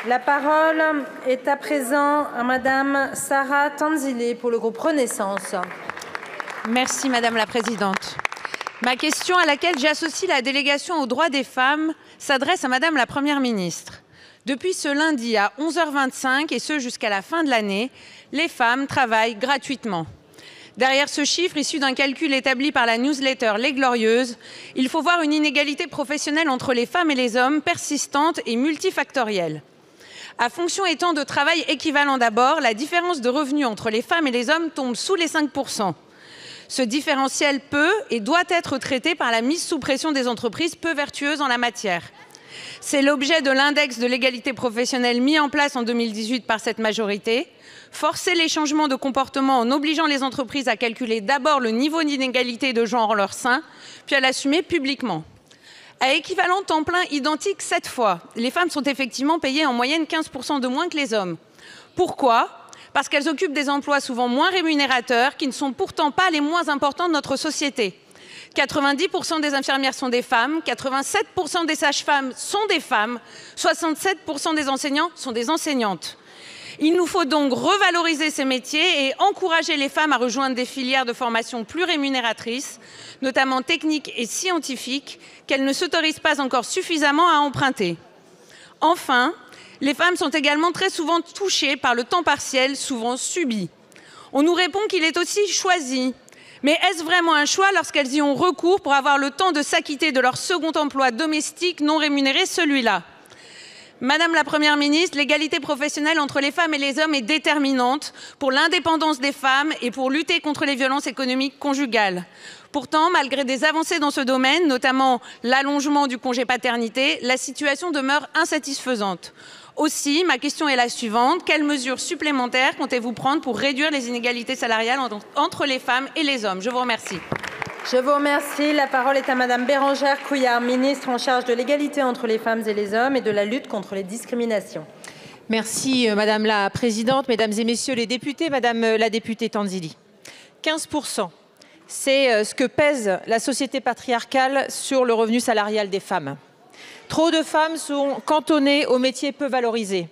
La parole est à présent à Madame Sarah Tanzilé pour le groupe Renaissance. Merci Madame la Présidente. Ma question, à laquelle j'associe la délégation aux droits des femmes, s'adresse à Madame la Première ministre. Depuis ce lundi à 11h25, et ce jusqu'à la fin de l'année, les femmes travaillent gratuitement. Derrière ce chiffre, issu d'un calcul établi par la newsletter Les Glorieuses, il faut voir une inégalité professionnelle entre les femmes et les hommes persistante et multifactorielle. À fonction et temps de travail équivalent d'abord, la différence de revenus entre les femmes et les hommes tombe sous les 5%. Ce différentiel peut et doit être traité par la mise sous pression des entreprises peu vertueuses en la matière. C'est l'objet de l'index de l'égalité professionnelle mis en place en 2018 par cette majorité. Forcer les changements de comportement en obligeant les entreprises à calculer d'abord le niveau d'inégalité de genre en leur sein, puis à l'assumer publiquement. À équivalent temps plein identique 7 fois, les femmes sont effectivement payées en moyenne 15% de moins que les hommes. Pourquoi ? Parce qu'elles occupent des emplois souvent moins rémunérateurs, qui ne sont pourtant pas les moins importants de notre société. 90% des infirmières sont des femmes, 87% des sages-femmes sont des femmes, 67% des enseignants sont des enseignantes. Il nous faut donc revaloriser ces métiers et encourager les femmes à rejoindre des filières de formation plus rémunératrices, notamment techniques et scientifiques, qu'elles ne s'autorisent pas encore suffisamment à emprunter. Enfin, les femmes sont également très souvent touchées par le temps partiel, souvent subi. On nous répond qu'il est aussi choisi. Mais est-ce vraiment un choix lorsqu'elles y ont recours pour avoir le temps de s'acquitter de leur second emploi domestique non rémunéré, celui-là ? Madame la Première ministre, l'égalité professionnelle entre les femmes et les hommes est déterminante pour l'indépendance des femmes et pour lutter contre les violences économiques conjugales. Pourtant, malgré des avancées dans ce domaine, notamment l'allongement du congé paternité, la situation demeure insatisfaisante. Aussi, ma question est la suivante. Quelles mesures supplémentaires comptez-vous prendre pour réduire les inégalités salariales entre les femmes et les hommes? Je vous remercie. Je vous remercie. La parole est à Madame Bérangère Couillard, ministre en charge de l'égalité entre les femmes et les hommes et de la lutte contre les discriminations. Merci Madame la Présidente, Mesdames et Messieurs les députés, Madame la députée Tanzilé. 15%, c'est ce que pèse la société patriarcale sur le revenu salarial des femmes. Trop de femmes sont cantonnées aux métiers peu valorisés.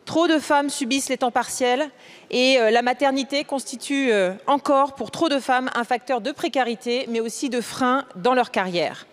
Trop de femmes subissent les temps partiels et la maternité constitue encore pour trop de femmes un facteur de précarité, mais aussi de frein dans leur carrière.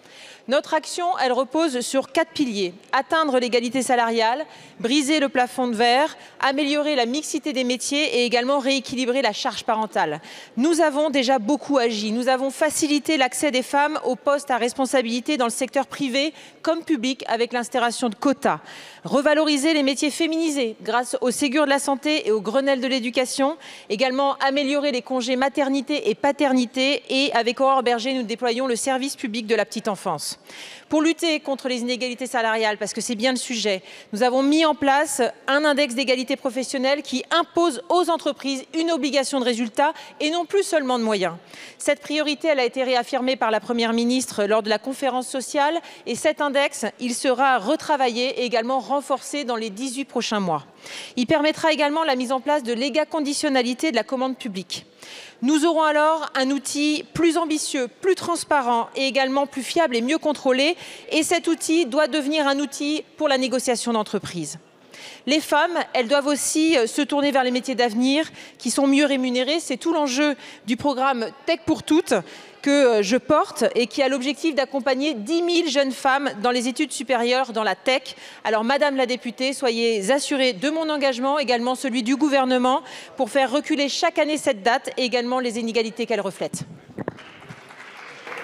Notre action, elle repose sur 4 piliers. Atteindre l'égalité salariale, briser le plafond de verre, améliorer la mixité des métiers et également rééquilibrer la charge parentale. Nous avons déjà beaucoup agi. Nous avons facilité l'accès des femmes aux postes à responsabilité dans le secteur privé comme public avec l'instauration de quotas. Revaloriser les métiers féminisés grâce au Ségur de la santé et au Grenelle de l'éducation. Également améliorer les congés maternité et paternité. Et avec Aurore Berger, nous déployons le service public de la petite enfance. Pour lutter contre les inégalités salariales, parce que c'est bien le sujet, nous avons mis en place un index d'égalité professionnelle qui impose aux entreprises une obligation de résultat et non plus seulement de moyens. Cette priorité, elle a été réaffirmée par la Première ministre lors de la conférence sociale et cet index, il sera retravaillé et également renforcé dans les 18 prochains mois. Il permettra également la mise en place de l'égaconditionnalité de la commande publique. Nous aurons alors un outil plus ambitieux, plus transparent et également plus fiable et mieux contrôlé. Et cet outil doit devenir un outil pour la négociation d'entreprise. Les femmes, elles doivent aussi se tourner vers les métiers d'avenir qui sont mieux rémunérés. C'est tout l'enjeu du programme Tech pour toutes que je porte et qui a l'objectif d'accompagner 10 000 jeunes femmes dans les études supérieures dans la tech. Alors, Madame la députée, soyez assurée de mon engagement, également celui du gouvernement, pour faire reculer chaque année cette date et également les inégalités qu'elle reflète.